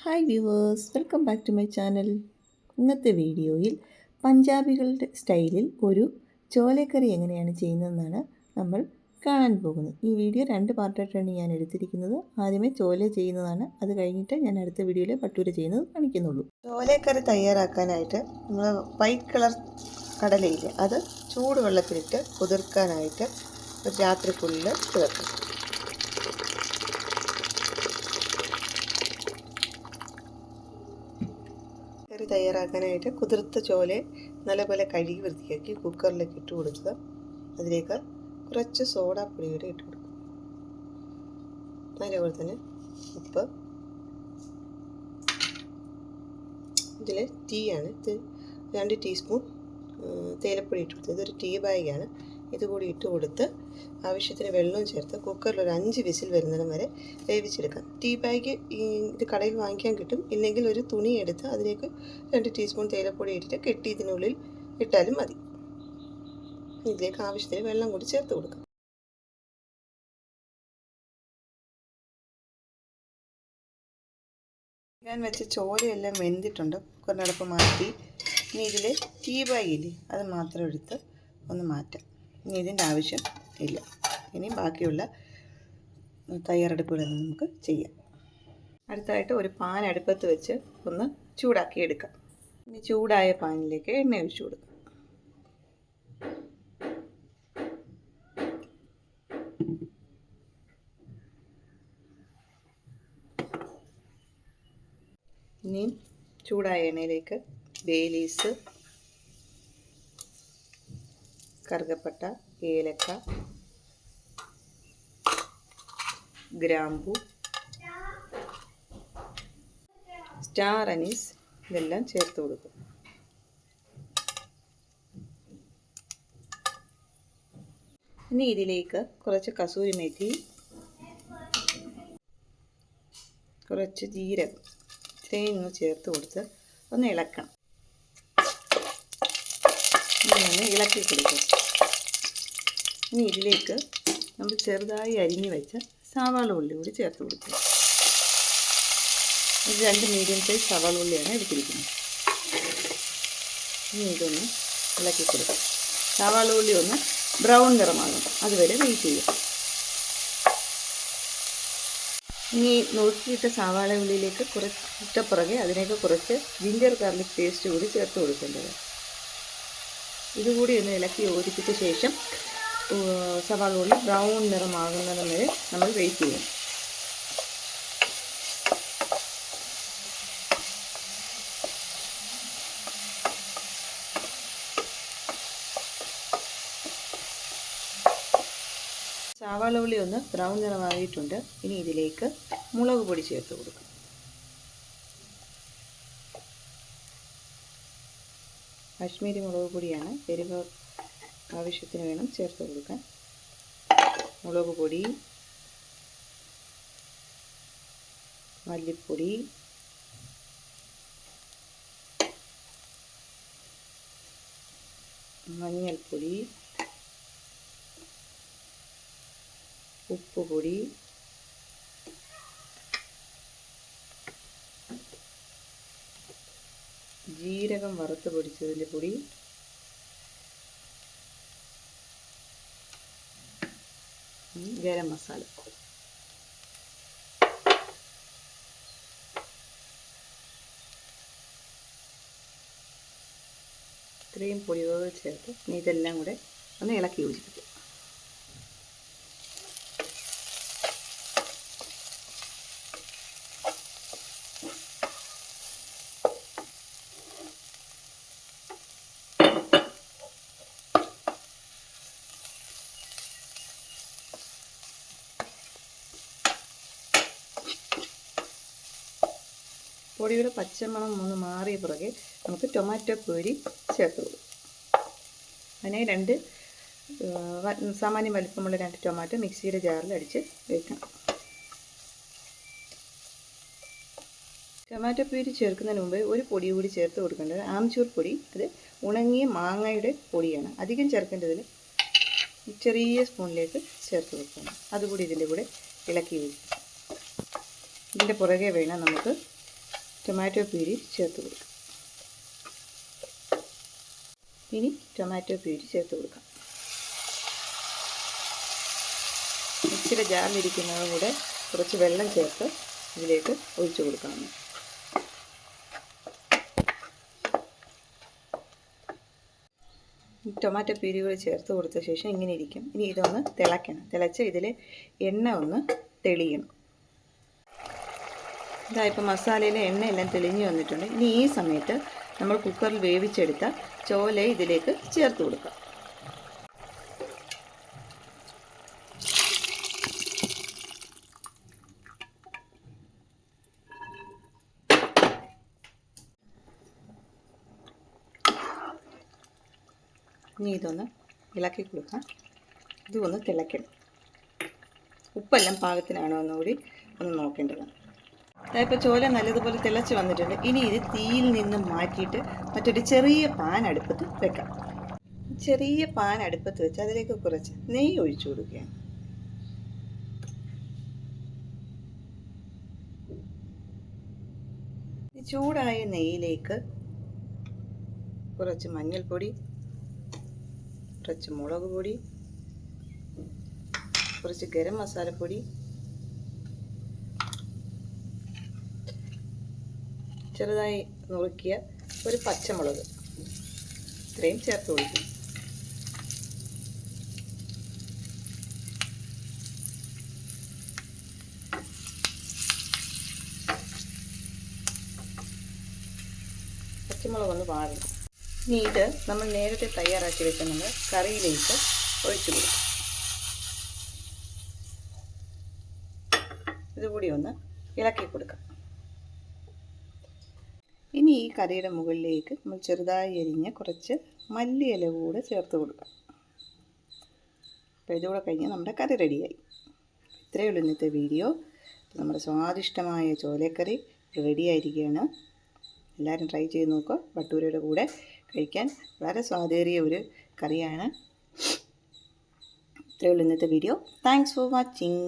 Hi viewers, welcome back to my channel. ഇന്നത്തെ വീഡിയോയിൽ പഞ്ചാബികളുടെ സ്റ്റൈലിൽ ഒരു ചോലക്കറി എങ്ങനെയാണ് ചെയ്യുന്നതെന്നാണ് നമ്മൾ കാണാൻ പോകുന്നത്. ഈ വീഡിയോ 2 പാർട്ടായിട്ടാണ് ഞാൻ എടുത്തിരിക്കുന്നത്. ആദ്യമേ ചോല ചെയ്യുന്നതാണ്, അത് കഴിഞ്ഞിട്ട് ഞാൻ അടുത്ത വീഡിയോയിൽ പട്ടൂര ചെയ്യുന്നത് കാണിക്കുന്നുള്ളൂ. ചോലക്കറി തയ്യാറാക്കാനായിട്ട് നമ്മൾ വൈറ്റ് കളർ കടലയില്ലേ, അത് ചൂടുവെള്ളത്തിലിട്ട് കുതിർക്കാനായിട്ട് ഒരു രാത്രി ഫുള്ള് ചേർക്കും. കറി തയ്യാറാക്കാനായിട്ട് കുതിർത്ത ചോല നല്ലപോലെ കഴുകി വൃത്തിയാക്കി കുക്കറിലേക്ക് ഇട്ട് കൊടുക്കുക. അതിലേക്ക് കുറച്ച് സോഡാപ്പൊടി കൂടി ഇട്ട് കൊടുക്കുക. അതേപോലെ തന്നെ ഉപ്പ്. ഇതിൽ ടീയാണ്, ഇത് 2 ടീസ്പൂൺ തേയിലപ്പൊടി ഇട്ട് കൊടുത്തത്. ഇതൊരു ടീ ബാഗാണ്. ഇതുകൂടി ഇട്ട് കൊടുത്ത് ആവശ്യത്തിന് വെള്ളവും ചേർത്ത് കുക്കറിൽ ഒരു 5 വിസിൽ വരുന്നിടം വരെ വേവിച്ചെടുക്കാം. ടീ ബാഗ് ഇത് കടയിൽ വാങ്ങിക്കാൻ കിട്ടും. ഇല്ലെങ്കിൽ ഒരു തുണി എടുത്ത് അതിലേക്ക് 2 ടീസ്പൂൺ തേയിലപ്പൊടി ഇട്ടിട്ട് കെട്ടി ഇതിനുള്ളിൽ ഇട്ടാലും മതി. ഇതിലേക്ക് ആവശ്യത്തിന് വെള്ളം കൂടി ചേർത്ത് കൊടുക്കാം. ഞാൻ വെച്ച ചോലയെല്ലാം വെന്തിട്ടുണ്ട്. കുക്കറിൻ്റെ അടുപ്പ് മാറ്റി. ഇനി ഇതിൽ ടീ ബാഗില്ലേ, അത് മാത്രം എടുത്ത് ഒന്ന് മാറ്റാം. ഇനി ഇതിൻ്റെ ആവശ്യം ഇല്ല. ഇനി ബാക്കിയുള്ള തയ്യാറെടുപ്പുകളൊന്നും നമുക്ക് ചെയ്യാം. അടുത്തായിട്ട് ഒരു പാൻ അടുപ്പത്ത് വെച്ച് ഒന്ന് ചൂടാക്കിയെടുക്കാം. ഇനി ചൂടായ പാനിലേക്ക് എണ്ണ ഒഴിച്ചു കൊടുക്കാം. ഇനി ചൂടായ എണ്ണയിലേക്ക് ബേ ലീവ്സ്, കറുകപ്പട്ട, ഏലക്ക, ഗ്രാമ്പൂ, സ്റ്റാർ അനീസ് ഇതെല്ലാം ചേർത്ത് കൊടുക്കും. ഇനി ഇതിലേക്ക് കുറച്ച് കസൂരി മേത്തി, കുറച്ച് ജീരകം ഇത്രയും ഒന്ന് ചേർത്ത് കൊടുത്ത് ഒന്ന് ഇളക്കണം. ഇങ്ങനെ ഇളക്കി കൊടുക്കുക. ഇനി ഇതിലേക്ക് നമ്മൾ ചെറുതായി അരിഞ്ഞ് വെച്ച സവാള ഉള്ളി കൂടി ചേർത്ത് കൊടുക്കുക. ഇത് 2 മീഡിയം സൈസ് സവാള ഉള്ളിയാണ് എടുത്തിരിക്കുന്നത്. ഇനി ഇതൊന്ന് ഇളക്കി കൊടുക്കുക. സവാള ഉള്ളി ഒന്ന് ബ്രൗൺ നിറമാകും, അതുവരെ വെയിറ്റ് ചെയ്യുക. ഇനി നുറുക്കിയിട്ട സവാള ഉള്ളിയിലേക്ക് കുറച്ചിട്ട പുറകെ അതിലേക്ക് കുറച്ച് ജിഞ്ചർ ഗാർലിക് പേസ്റ്റ് കൂടി ചേർത്ത് കൊടുക്കേണ്ടത്. ഇതുകൂടി ഒന്ന് ഇളക്കി യോജിപ്പിച്ച ശേഷം സവാള ഉള്ളി ബ്രൗൺ നിറമാകുന്നത് വരെ നമ്മൾ വെയിറ്റ് ചെയ്യും. സവാള ഉള്ളി ഒന്ന് ബ്രൗൺ നിറമായിട്ടുണ്ട്. ഇനി ഇതിലേക്ക് മുളക് പൊടി ചേർത്ത് കൊടുക്കും. കാശ്മീരി മുളക് പൊടിയാണ്, എരിവ് ആവശ്യത്തിന് വേണം ചേർത്ത് കൊടുക്കാൻ. മുളക് പൊടി, മല്ലിപ്പൊടി, മഞ്ഞൾപ്പൊടി, ഉപ്പുപൊടി, ജീരകം വറുത്ത് പൊടിച്ചതിൻ്റെ പൊടി, ഗരം മസാല. ഇത്രയും പൊടികൾ ചേർത്ത് ഇനി ഇതെല്ലാം കൂടെ ഒന്ന് ഇളക്കി യോജിപ്പിക്കും. പൊടിയുടെ പച്ചമണം ഒന്ന് മാറിയ പുറകെ നമുക്ക് ടൊമാറ്റോ പ്യൂരി ചേർത്ത് കൊടുക്കും. അതിനെ 2 സാമാന്യ വലിപ്പമുള്ള 2 ടൊമാറ്റോ മിക്സിയുടെ ജാറിൽ അടിച്ച് വെക്കണം. ടൊമാറ്റോ പ്യൂരി ചേർക്കുന്നതിന് മുമ്പ് ഒരു പൊടി കൂടി ചേർത്ത് കൊടുക്കേണ്ടത് ആംചൂർ പൊടി. അത് ഉണങ്ങിയ മാങ്ങയുടെ പൊടിയാണ്. അധികം ചേർക്കേണ്ടതിൽ ചെറിയ സ്പൂണിലേക്ക് ചേർത്ത് കൊടുക്കണം. അതുകൂടി ഇതിൻ്റെ കൂടെ ഇളക്കി വയ്ക്കും. ഇതിൻ്റെ പുറകെ വേണം നമുക്ക് ടൊമാറ്റോ പ്യൂരി ചേർത്ത് കൊടുക്കാം. ഇനി ടൊമാറ്റോ പ്യൂരി ചേർത്ത് കൊടുക്കാം. മിക്സിയുടെ ജാറിലിരിക്കുന്നതും കൂടെ കുറച്ച് വെള്ളം ചേർത്ത് ഇതിലേക്ക് ഒഴിച്ചു കൊടുക്കണം. ടൊമാറ്റോ പ്യൂരി കൂടി ചേർത്ത് കൊടുത്ത ശേഷം ഇങ്ങനെ ഇരിക്കും. ഇനി ഇതൊന്ന് തിളയ്ക്കണം. തിളച്ച് ഇതിൽ എണ്ണ ഒന്ന് തെളിയണം. ഇതാ ഇപ്പോൾ മസാലയിലെ എണ്ണയെല്ലാം തെളിഞ്ഞു വന്നിട്ടുണ്ട്. ഇനി ഈ സമയത്ത് നമ്മൾ കുക്കറിൽ വേവിച്ചെടുത്ത ചോല ഇതിലേക്ക് ചേർത്ത് കൊടുക്കാം. ഇനി ഇതൊന്ന് ഇളക്കി കൊടുക്കാം. ഇതൊന്ന് തിളയ്ക്കണം. ഉപ്പെല്ലാം പാകത്തിനാണോ എന്നുകൂടി ഒന്ന് നോക്കേണ്ടതാണ്. ഇപ്പോൾ ചോല നല്ലതുപോലെ തിളച്ച് വന്നിട്ടുണ്ട്. ഇനി ഇത് തീയിൽ നിന്ന് മാറ്റിയിട്ട് മറ്റൊരു ചെറിയ പാൻ അടുപ്പത്ത് വെക്കാം. ചെറിയ പാൻ അടുപ്പത്ത് വെച്ച് അതിലേക്ക് കുറച്ച് നെയ്യ് ഒഴിച്ചു കൊടുക്കുകയാണ്. ചൂടായ നെയ്യിലേക്ക് കുറച്ച് മഞ്ഞൾപ്പൊടി, കുറച്ച് മുളക് പൊടി, കുറച്ച് ഗരം മസാലപ്പൊടി, ചെറുതായി നുറുക്കിയ ഒരു പച്ചമുളക്, ഇത്രയും ചേർത്ത് കൊടുക്കും. പച്ചമുളക് ഒന്ന് വാടണം. ഇനി ഇത് നമ്മൾ നേരത്തെ തയ്യാറാക്കി വെക്കുന്ന കറിയിലേക്ക് ഒഴിച്ചു കൊടുക്കും. ഇതുകൂടി ഒന്ന് ഇളക്കി കൊടുക്കാം. ഇനി ഈ കറിയുടെ മുകളിലേക്ക് നമ്മൾ ചെറുതായി എരിഞ്ഞ് കുറച്ച് മല്ലിയില കൂടെ ചേർത്ത് കൊടുക്കാം. അപ്പോൾ ഇതുകൂടെ കഴിഞ്ഞ് നമ്മുടെ കറി റെഡിയായി. ഇത്രയേ ഉള്ളൂ ഇന്നത്തെ വീഡിയോ. നമ്മുടെ സ്വാദിഷ്ടമായ ചോലക്കറി റെഡിയായിരിക്കുകയാണ്. എല്ലാവരും ട്രൈ ചെയ്ത് നോക്കുക. ഭട്ടൂരയുടെ കൂടെ കഴിക്കാൻ വളരെ സ്വാദേറിയ ഒരു കറിയാണ്. ഇത്രയേ ഉള്ളൂ ഇന്നത്തെ വീഡിയോ. Thanks for watching.